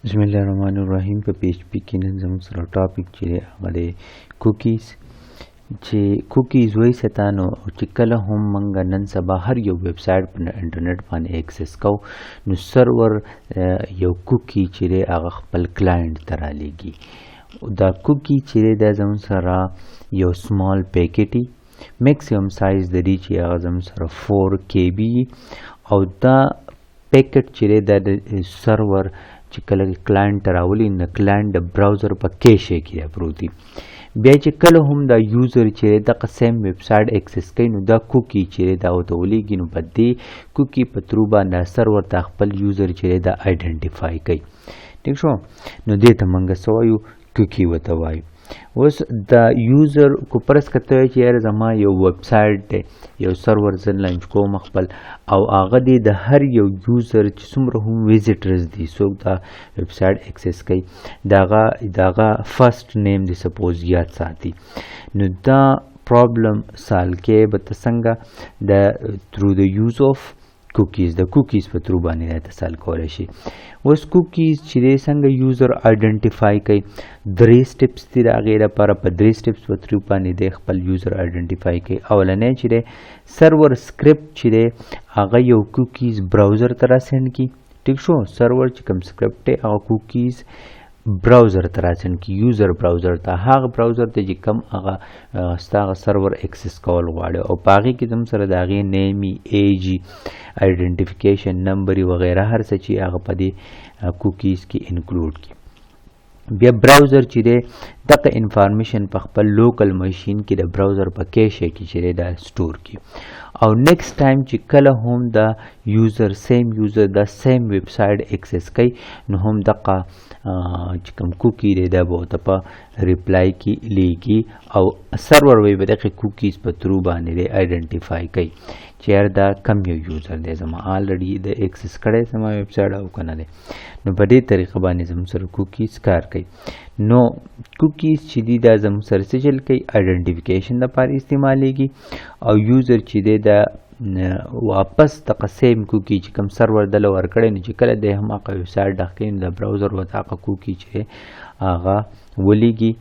बिस्मिल्लाहिर्रहमानिर्रहीम په PHP کې نن زموږ سره ټاپک چې هغه د کوکیز چې کوکیز وایي ستانو چې کله هم موږ نن سبا هر یو ویب سایټ په انټرنیټ باندې اکسس کوو نو سرور یو کوکی چې هغه خپل کلاینټ ته رالیږي دا کوکی چې دا زموږ سره یو سمال پیکټي میکسیمم سایز د دې چې هغه زموږ سره 4 KB او دا پیکټ چې دا د سرور چې کله کلاینټ راولي نو کلاینټ د براوزر په کیشه کې پروت دی بیا چې کله هم دا یوزر چې د قسم ویب سټ اکسس کوي نو دا کوکی چې دا وتولېږي نو په دې کوکی په ترو باندې سرور ته خپل یوزر چې دا آیډنټیفای کوي ٹھیک شو نو دې ته موږ سوایو کوکی وته وایو اوس دا یوزر کو پرس کته چې یار زما یو ویب سټ دی یو سرور زن لانچ کوم خپل او هغه دی د هر یو یوزر چې څومره هم ویزیټرز دي څوک دا ویب سټ اکسس کوي داغه فرست نیم دی سپوز یاد ساتي نو دا پرابلم سال کې به څنګه د تھرو د یوز اف کوکیز د کوکیز په ترو باندې اتصال کولای شي اوس کوکیز چې څنګه یوزر آیډنټیفای کوي درې سټیپس دي د هغې لپاره په درې سټیپس په ترو باندې د خپل یوزر آیډنټیفای کوي اولنی چې دی سرور سکرپټ چې دی هغه یو کوکیز براوزر ته راسینډ کړي ټیک شو سرور چې کوم سکرپټ دی هغه کوکیز براوزر ته راسینډ کړي یوزر براوزر ته هغه براوزر ته چې کوم هغه ستا هغه سرور اکسس کول غواړي او په هغې کې زموږ سره د هغې نیمي ایجي آیډنټیفیکیشن نمبر وغیره هر څه چې هغه په دې کوکیز کې انکلوډ کړي بیا براوزر چې دی دغه انفارمیشن په خپل لوکل ماشین کې د براوزر په کیشه کې چې دی دا سټور کړي او نیکسٹ ټایم چې کله هم دا یوزر سیم یوزر دا سیم ویب سایټ اکسس کوي نو هم دغه چې کوم کوکی دی دا به ورته په ریپلای کې لیږي او سرور وایي به دغه کوکیز په ترو باندې دی آیډنټیفای کوي چې یار دا کم یو یوزر دی زما آلریډي د اکسس کړی زما ویب سایټ او که نه دی نو په دې طریقه باندې زموږ سره کوکیز کار کوي نو کوکیز چې دي دا زموږ سره څه چل کوي آیډنټیفیکیشن لپاره استعمالیږي او یوزر چې دی دا واپس دغه سیم کوکی چې کوم سرور دله ورکړی نو چې کله دی هم هغه ویب سایټ ډک کوي نو د براوزر ورته هغه کوکی چې هغه ولیږي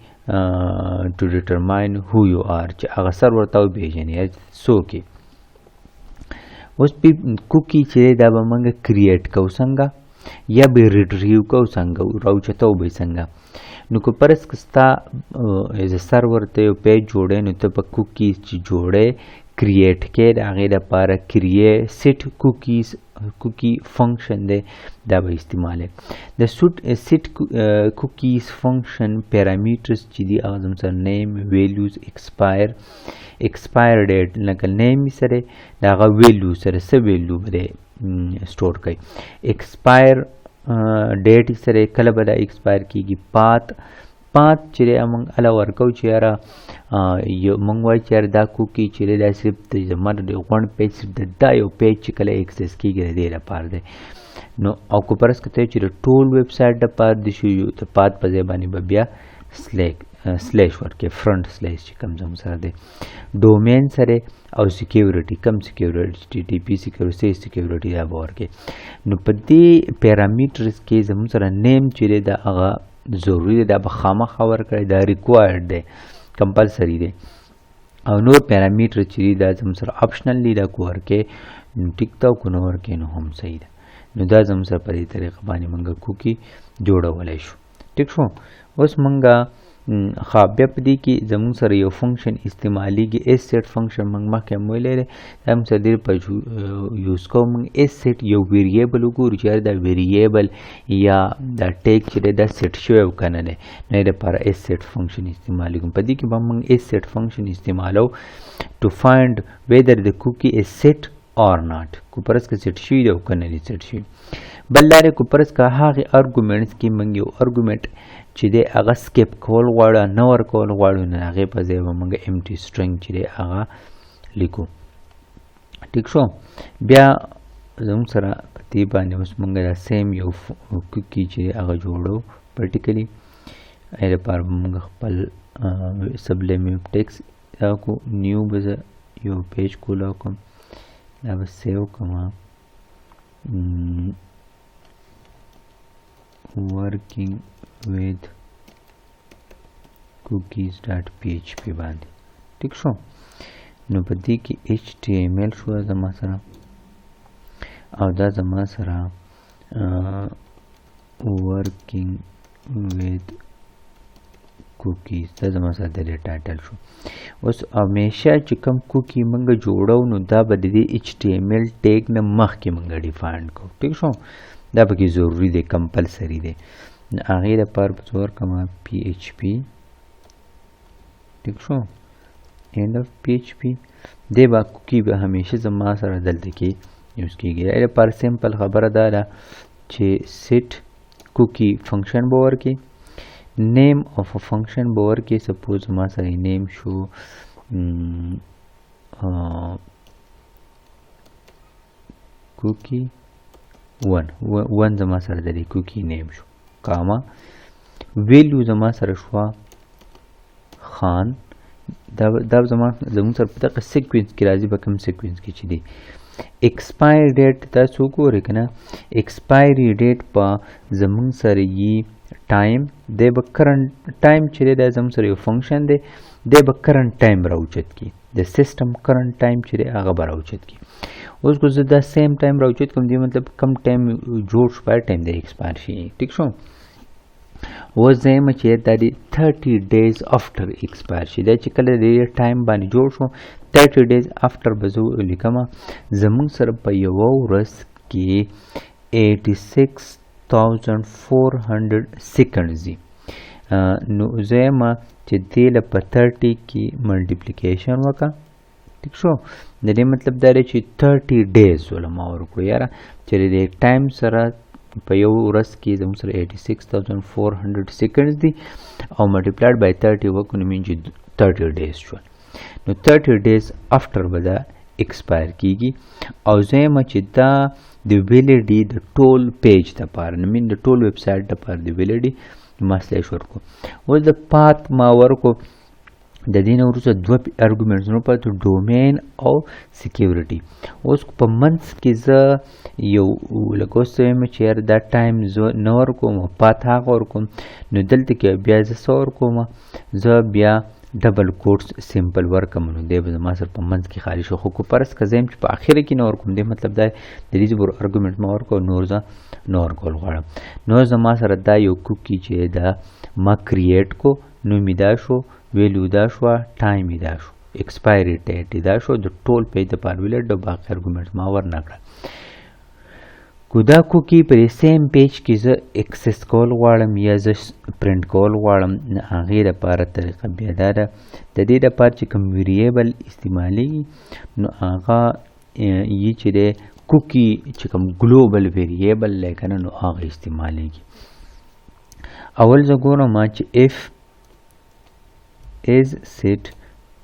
ټو ډیټرماین هو یو آر چې هغه سرور ته وپېژني څوک یې اوس کوکی چې دا به موږ کریټ کوو څنګه یا به ریټریو کوو څنګه راوچتو به څنګه نو که پرس که ستا ایز سرور ته یو پیج جوړی نو ته په کوکیز چې جوړی کریټ کې د هغې لپاره سیټ کوکی فنکشن دی دا به استعمالی د سیټ کوکیز فنکشن پیرامیټرز چې دي هغه زموږ سره نیم ویلیوز ایکسپایر ډیټ لکه نیم سره د هغه ویلیو سره څه ویلیو به دی سټور کوي ایکسپایر ډیټ سره کله به دا ایکسپایر کېږي پات چې موږ هله ورکوو چې یاره موږ وایو چې یاره دا کوکي چې دا صرف د زما د غونډ پیج صرف د دا یو پیج چې کله اکسس کېږي د دې لپاره دی نو او که فرض کته چې د ټول ویب سایټ دپاره د شو د پات په ځای باندې به بیا سلیش ورکړي فرنٹ سلیش چې کوم زموږ سره دی ډومین سره او سیکیورټي کم سیکیورټي ټي پی سیکیورټي سیکیورټي دا به ورکړي نو په دې پیرامیټرز کې زموږ سره نیم چې دی دا هغه ضروری دی دا به خامخا ورکړی دا ریکوایرډ دی کمپلسری دی او نور پیرامیټر چې دی دا زموږ سره آپشنل دی دا کو ورکې نو ټیک تا کو نه ورکې نو هم صحیح ده نو دا زموږ سره په دې طریقه باندې موږ کوکي جوړولی شو ټیک شو اوس موږ بیا په دې کې زموږ سره یو فنکشن استعمالیږي ایس سیټ فنکشن موږ مخکې هم ویلی دی دا موږ سره ډېر په یوز کوو موږ ایس سیټ یو ویریبل وګورو چې دا ویریبل یا دا ټیک چې دی دا سیټ شوی او که نه دی نو یې دپاره ایس سیټ فنکشن استعمالیږو په دې کې به موږ ایس سیټ فنکشن استعمالو ټو فایند ویدر د کوکی از سیټ اور ناٹ کو پرس که سیټ شوي دی او که نه دی سیټ شوي بل لارې کو پرس که هغې ارګومنټس کې موږ یو ارګومنټ چې دی هغه سکیپ کول غواړو نه ورکول غواړو نو هغې په ځای به موږ امټي سټرنګ چې دی هغه لیکو ټیک شو بیا زموږ سره په دې باندې اوس موږ دا سیم یو کوکي چې دی هغه جوړو پرټیکلي هغې لپاره به موږ خپل سبلیم ټیکس دا کو نیو به زه یو پیج کولاو کوم دا به سیو کوم working with cookies.php باندې ټیک شو. نو په دې کې HTML شو زما سره او دا زما سره working with cookies دا زما سره د ټایټل شو. اوس همیشه چې کوم کوکی موږ جوړو نو دا به د HTML ټیګ نه مخکې موږ ډیفاین کوو ټیک شو. دا پکې ضروری دی کمپلسری دی. هغې لپاره په څه ورکړم PHP ټیک شو end of PHP دی به کوکی به همیشه زما سره دلته کې یوز کېږي. هغې لپاره سمپل خبره دا ده چې set cookie فنکشن به ورکړي. name of a function به ورکړي. سپوز زما سره name شو cookie 1 زما سره د دې کوکی نیم شو کاما ویلیو زما سره شو خان. دا زموږ سره په دغه سیکوینس کې راځي. په کوم سیکوینس کې چې دی ایکسپایر ډیټ تاسو وګورئ که نه ایکسپایري ډیټ په زموږ سره یي ټایم دی به کرنټ ټایم چې دی دا زموږ سره یو فنکشن دی به کرنټ ټایم راوچت کی. د سیسټم کرنټ ټایم چې دی هغه به راوچت کی. اوس کو زه دا سیم ټایم راوچت کوم دی مطلب کم ټایم جوړ شو په ټایم د ایکسپایر شي ټیک شو. اوس زه یم چې دا دی 30 days after ایکسپایر شي. دا چې کله د ټایم باندې جوړ شو 30 days after به زه لیکم زموږ سره په یوه ورځ کې 86,400 seconds دي. نو زه یم چې دې له په 30 کې ملټیپلیکیشن وکړه ټیک شو. د دې مطلب دا دی چې 30 days وله ما ورکړو یاره چې د ټایم سره په یو ورځ کې زموږ سره 86,400 seconds دي او ملټیپلایډ بای 30 وکړو نو مین چې 30 days شو. نو 30 days after به دا ایکسپایر کیږي. او زه یم چې دا د ویلیډي د ټول پیج دپاره نو مین د ټول ویب سایټ دپاره د ویلیډي ما سلیش ورکړو. اوس د پات ما ورکړو. د دې نه وروسته دوه ارګومنټسونه پاتې ډومین او سکیورټي. اوس په منځ کې زه یو لکه اوس وایم چې یار دا ټایم زه نه ورکوم پات هغه ورکوم. نو دلته کې بیا زه څه ورکوم زه بیا ډبل کوټس سمپل ورکم نو دی به زما سره په منځ کې خالي شو. خو که فرض که زه یم چې په اخره کې نه ورکوم دی مطلب دا د دې ارګومنټ ما ورکړو نور زه نه ورکول غواړم. نو زما سره دا یو کوکي چې دا ما کریټ کو نوم یې دا شو ویلیو دا شو ټایم یې دا شو ایکسپایري ډیټ یې دا شو د ټول پیج دپاره ویلیډ او باقي ارګومنټس ما ورنه کړه. کو دا کوکي په سیم پیج کې زه اکسس کول غواړم یا زه پرنټ کول غواړم هغې دپاره طریقه بیا دا ده د دې دپاره چې کوم ویریبل استعمالیږي نو هغه یې چې دی کوکي چې کوم ګلوبل ویریبل دی که نه نو هغه استعمالیږي. اول زه ګورم چې اف از سیټ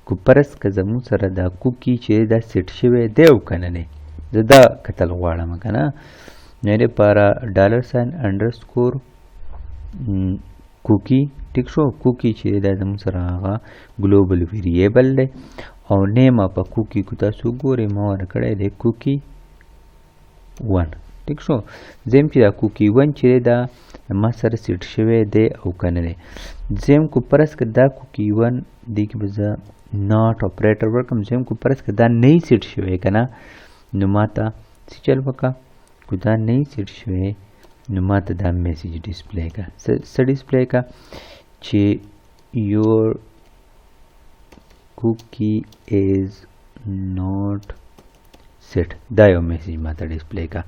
کو پرس که زموږ سره دا کوکي چې دا سیټ شوی دی او که نه دی زه دا کتل غواړم که نه نو یې دپاره $_ کوکي ټیک شو. کوکي چې دا زموږ سره هغه ګلوبل ویریبل دی او نیمه په کوکي کو تاسو ګورئ ما ورکړی دی کوکي 1 ټیک شو. زم چې دا کوکي 1 چې دا ما سره سیټ شوی دی او که نه دی زم کو پرس که دا کوکي 1 دی کې به زه ناٹ اپریټر ورکړم. زم کو پرس که دا نه سیټ شوی که نه نو ما ته څه چل وکړه کو دا نه سیټ شوی نو ما ته دا میسیج ډسپلی کا څه ډسپلی کا چې یور کوکی از ناٹ سیټ دا یو میسیج ما ته ډسپلی کا.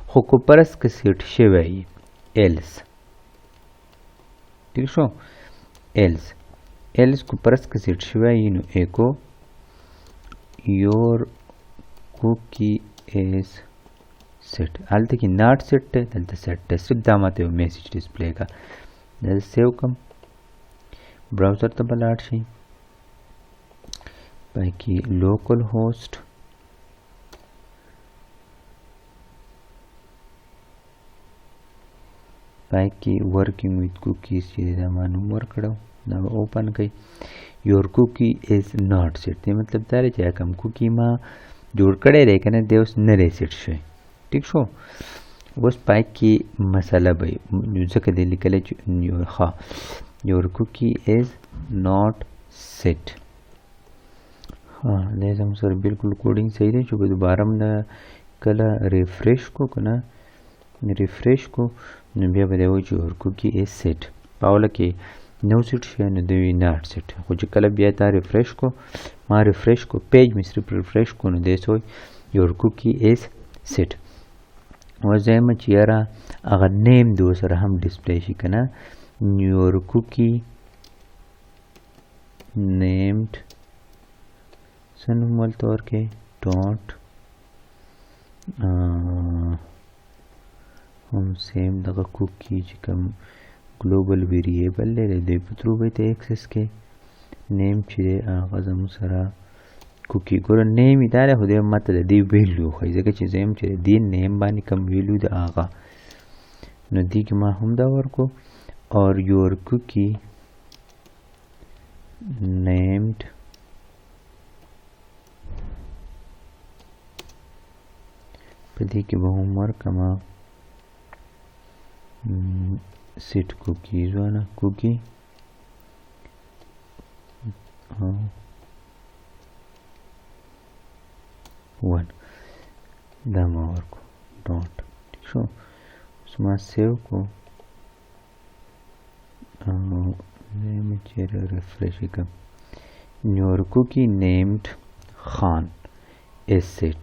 خو کو پرس که سیټ شوی ایلس ٹھیک شو ایلس کو پرس که سیټ شوی نو ایکو یور کوکی از سیټ هلته کې ناٹ سیټ دی دلته سیټ دی صرف دا ماته یو میسیج ډسپلی کا. دا سیو کم براوزر ته به لاړ شئ پای کې لوکل هوسټ پای کې ورکینګ ویت کوکیز چې دا ما نوم ورکړو دا به اوپن کړئ. یور کوکی از ناٹ سیټ دی مطلب دا دی چې کوم کوکي ما جوړ کړی دی که نه دی اوس نه دی سیټ شوی ټیک شو. اوس پای کې مسله به ځکه دې لیکلی چې your cookie is not set. دا زموږ سره بالکل کوډینګ صحیح دی چې به دوباره هم نه کله ریفریش کو که نه ریفریش کو نو بیا به دی وایي چې your cookie is set. په اوله کې نو سیټ شي نو دوی وي ناټ سیټ، خو چې کله بیا تا ریفریش کو ما ریفریش کو پیج مې صرف ریفریش کو نو دی څه وایي your cookie is set. اوس زه چې یاره هغه نیم د ورسره هم ډسپلی شي که نه your cookie named څه نوم ورته ورکړې ډاټ هم سیم دغه کوکي چې کوم ګلوبل ویریبل دی دوی په ترو به ته اکسس کې نیم چې دی هغه زموږ سره کوکي ګوره نیم یې دا دی خو دی ماته د دې ویلیو ښایي ځکه چې زه یم چې د دې نیم باندې کوم ویلیو د هغه نو دې کې ما هم دا ورکو or your cookie named په دې کې به هم ورکما set cookies وانا cookie one دا ما ورکو ډاټ شو اوس ما سیو کو refresh your cookie named Khan is set.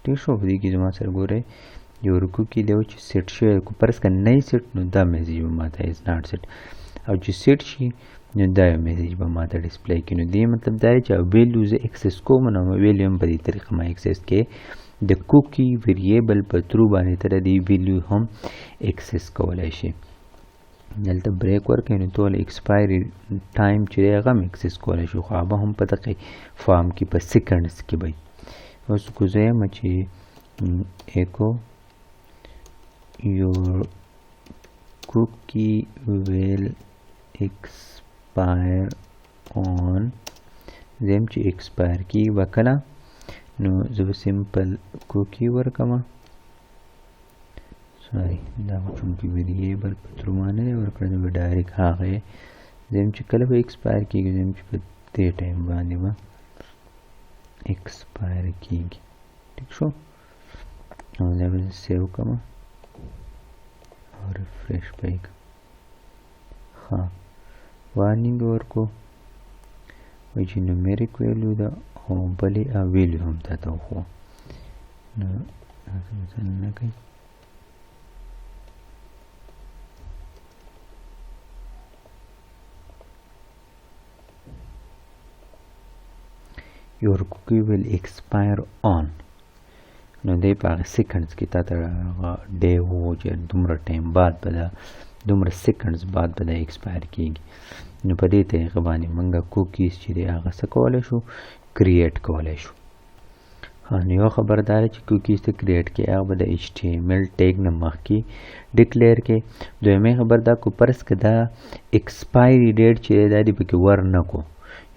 ٹھیک شو په دې کې زما سره ګورئ your cookie دی چې سیټ شوی کو پرس که نه سیټ نو دا میسیج به ماته از ناټ سیټ او چې سیټ شي نو دا یو میسیج به ماته ډسپلی کړي نو دې مطلب دا دی چې ویلیو زه اکسس کوم نو ویلیو هم په دې طریقه ما اکسس کې د کوکي ویریبل په ترو باندې تر دې ویلیو هم اکسس کولی شي. دلته بریک ورکړئ نو ټول ایکسپایري ټایم چې دی هغه هم اکسس کولی شو خو هغه هم په دغه فارم کې په سیکنډس کې به اوس کو زه یم چې ایکو your cookie will expire on زم چې expire کی وکړه نو زه سمپل کوکی ورکما سوري دا چونکی ویریبل په ترمانه ورکړه نو ډایرکټ هغه زم چې کله به expire کیږي زم چې په دې ټایم باندې ما expire کیږي ٹھیک شو نو دا به سیو کما refresh back ها warning ورکو وای چې numeric value دا او بلې value هم تا ته خو نو مثلا نه کوي your cookie will expire on نو دی په هغه سیکنډز کې تا ته ډی و چې دومره ټایم بعد به دا دومره سیکنډز بعد به دا ایکسپایر کېږي نو په دې طریقه باندې موږ کوکیز چې دی هغه څه کولی شو کریټ کولی شو. نو یو خبر دا دی چې کوکیز ته کریټ کې هغه به د HTML ټیګ نه مخکې ډیکلیئر کې دویمې خبر دا کو پرس که دا ایکسپایري ډیټ چې دی دا دې پکې ور نه کو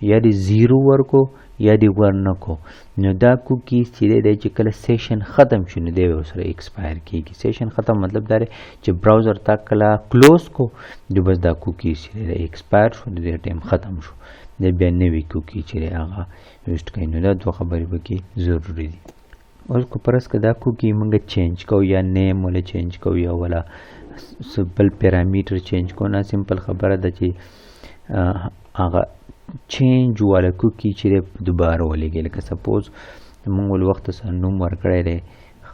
یا دې زیرو ورکو یا دې ور نه کو نو دا کوکیز چې دی چې کله سیشن ختم شي نو دی ورسره ایکسپایر کېږي. سیشن ختم مطلب دا دی چې براوزر تا کله کلوز کو نو بس دا کوکیز چې دی ایکسپایر شو د دې ټایم ختم شو د بیا نوی کوکی چې دی هغه یوسټ کوي نو دا دوه خبرې پکې ضروري دي. اوس کو پرس که دا کوکی موږ چینج کوو یا نیم ولا چینج کوو یا ولا بل پیرامیټر چینج کوو نه سمپل خبره ده چې هغه چینج والا کوکی چې دوباره ولېږي لکه سپوز موږ ول وخت سره نوم ورکړی دی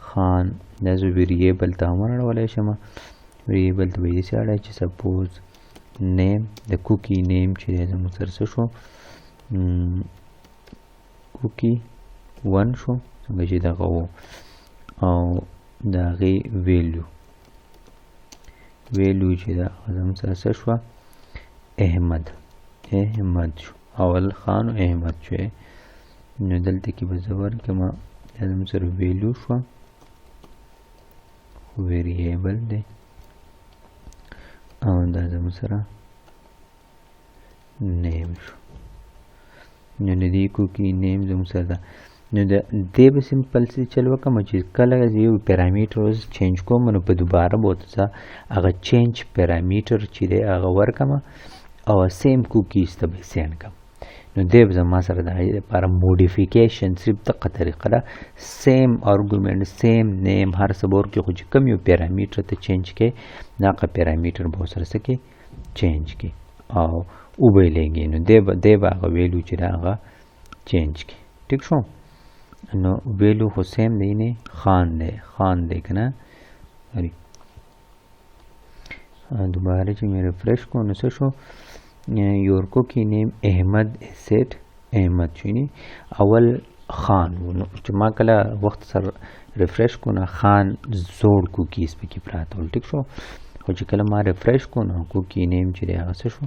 خان دا زه ویریبل ته هم ورړولی شم ویریبل ته به یې داسې اړی چې سپوز نیم د کوکی نیم چې دی زموږ سره څه شو کوکی ون شو څنګه چې دغه و او د هغې ویلیو چې ده هغه زموږ سره څه شوه احمد شو اول خان و احمد شوی نو دلته کې به زه ورکړم دا زموږ سره ویلیو شوه ویریبل دی او دا زموږ سره نیم شو نو د دې کوکي نیم زموږ سره ده نو د دې به سمپل سی چل وکم چې کله یو پیرامیټر چینج کوم نو په دوباره بوته هغه چینج پیرامیټر چې دی هغه ورکم او سیم کوکیز ته به سین کم نو دې به زما سره د هغې لپاره موډیفیکیشن صرف دغه طریقه ده سیم ارګومنټ سیم نیم هر څه به ورکړي خو چې کوم یو پیرامیټر ته چینج کړي هغه پیرامیټر به ورسره څه کړي چینج کړي او وبیلېږي نو دی به هغه ویلو چې د هغه چینج کړي ټیک شو نو ویلو خو سیم دی نه خان دی که نه دوباره چې مې ریفریش کو نو څه شو your cookie name احمد سیټ احمد شونی اول خان نو چې ما کله وخت سره ریفریش کو نه خان زوړ کوکیز پکې پراته ول ټیک شو خو چې کله ما ریفریش کو نو کوکی نیم چې دی هغه څه شو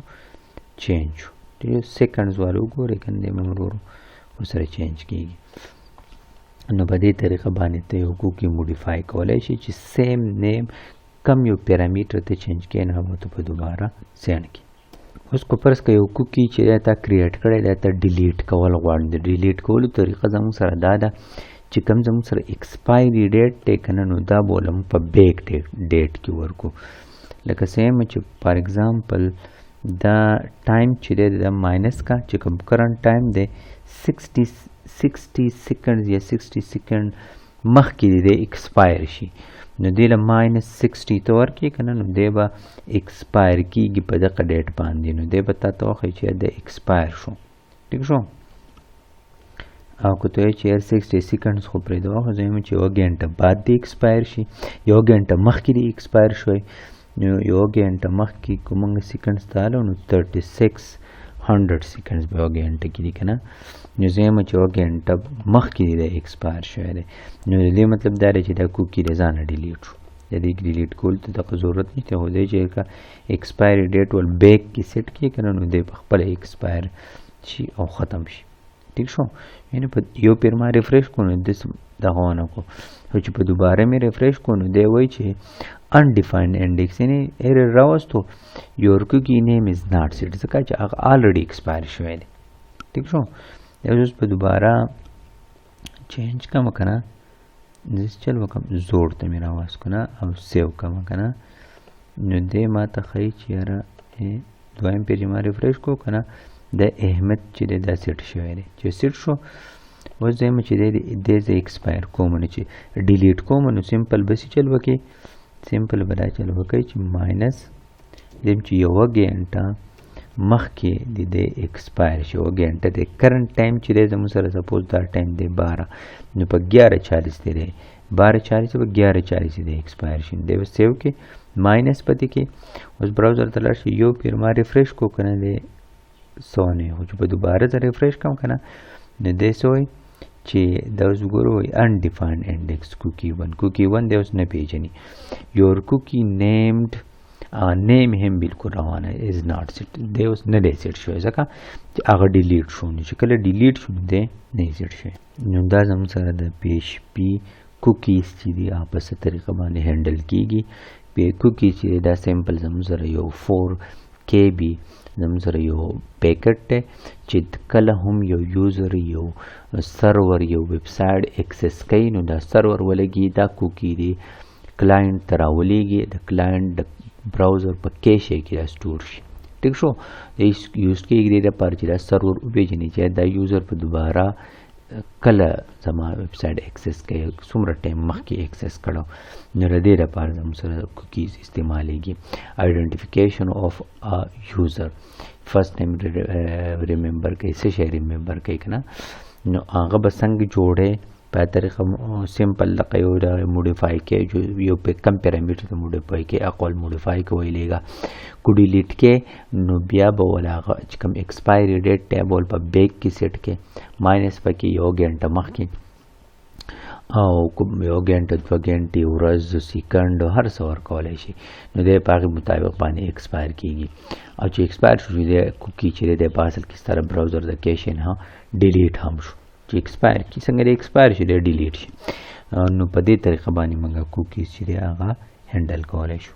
چینج شو ټیک سیکنډز والو ګورې کنده مې ورو ورسره چینج کیږي نو په دې طریقه باندې ته یو کوکی موډیفای کولای شي چې سیم نیم کم یو پیرامیټر ته چینج کړي نه هغه ته په دوباره سینډ کړي اوس کو پرس که یو کوکی چې تا کریټ کړی دی ته ډیلیټ کول غواړم د ډیلیټ کولو طریقه زموږ سره دا ده چې کوم زموږ سره ایکسپایري ډیټ دی که نه نو دا بولم په بیک ډیټ کې ورکو لکه سیم چې فار ایگزامپل دا ټایم چې دی د ماینس کا چې کوم کرنٹ ټایم دی 60 سیکنډز یا 60 سیکنډ مخکې دی ایکسپایر شي نو دی له -60 ته ورکړي که نه نو دی به ایکسپایر کېږي په دغه ډیټ باندې نو دی به تا ته وښایي چې د ایکسپایر شو ټیک شو او که ته وایې چې یار 60 سیکنډز خو پرېږده خو زه یم چې یوه ګنټه بعد دی ایکسپایر شي یوه ګنټه مخکې دی ایکسپایر شوی نو یوه ګنټه مخکې که موږ سیکنډز ته هلو نو 3600 سیکنډز به یوه ګنټه کې دي که نه نو زه یم چې یوه ګنټه مخکې دی ایکسپایر شوی دی نو د دې مطلب دا دی چې دا کوکي د ځانه ډیلیټ شو د دې ډیلیټ کول ته دغه ضرورت نشته خو دی چې که ایکسپایري ډیټ ول بیک کې سیټ کړي که نه نو دی په خپله ایکسپایر شي او ختم شي ټیک شو یعنې په یو پیر ما ریفریش کړو نو دغه ونه کړو خو چې په دوباره مې ریفریش کړو نو دی وایي چې undefined index یعنې ایرر راوستو your cookie name is not set ځکه چې هغه already expire شوی دی ټیک شو اوس په دوباره چینج کوم که نه داسې چل وکړم زوړ ته مې راواست که نه او سیو کوم که نه نو دی ما ته ښایي چې یاره دویم پیج ما ریفریش کړو که نه د احمد چې دی دا سیټ شوی دی چې سیټ شو اوس دی چې دی زه ایکسپایر کوم نو چې ډیلیټ کوم نو سمپل بسې چل وکړي سمپل به دا چل وکړي چې ماینس دیم چې یوه ګنټه مخکې د دې ایکسپایر شي یوه ګنټه دی کرنټ ټایم چې دی زموږ سره سپوز دا ټایم دی 12 نو په 11:40 دی 12:40 په 11:40 دی ایکسپایر شي دی به سیو کې ماینس پتې کې اوس براوزر ته لاړ شي یو پیر ما ریفریش کو که نه دی سو نه خو چې په دوباره زه ریفریش کوم که نه نو دی څه وایي چې دا اوس وګورو وایي undefined index cookie 1 دی اوس نه پیژني your cookie named نیم هم بالکل روانه از ناٹ سیټ دی اوس نه دی سیټ شوی ځکه چې هغه ډیلیټ شو نو چې کله ډیلیټ شو نو دی نه سیټ شوی نو دا زموږ سره د PHP کوکیز چې دي هغه په څه طریقه باندې هینډل کېږي کوکیز چې دا سیمپل زموږ سره یو 4KB زموږ سره یو پیکټ دی چې کله هم یو یوزر یو سرور یو ویب سایټ اکسس کوي نو دا سرور ولګي دا کوکی دی کلاینټ ته راولېږي د کلاینټ د براوزر په کیشه کې دا سټور شي ټیک شو یوز کېږي د لپاره چې دا سرور وپېژني چې دا یوزر په دوباره کله زما ویب سایټ اکسس کوي څومره ټایم مخکې اکسس کړو نو د دې لپاره زموږ سره کوکیز استعمالیږي آیډنټیفیکیشن آف یوزر فرست ټایم ریممبر کوي څه شی ریممبر کوي که نه نو هغه به څنګه جوړی په طریقه سمپل لکه یو دا موډیفای کې یو په کم پیرامیټر ته موډیفای کې اقوال موډیفای کوي لګا کو ډیلیټ کې نو بیا به ولاغه چې کوم ایکسپایری ډیټ ټیبل په بیک کې سیټ کې ماینس پکې یو غنټه مخکې او کوم یو غنټه 2 غنټې ورځ سکند هر څو ورکولای شي نو د پاغي مطابق باندې ایکسپایر کیږي او چې ایکسپایر شو د کوکی چې د پاسل کې ستاره براوزر د کیشن ها ډیلیټ هم شو چې ایکسپایر کی څنګه د ایکسپایر شي د ډیلیټ شي نو په دې طریقه باندې موږ کوکیز چې هغه هینډل کولای شو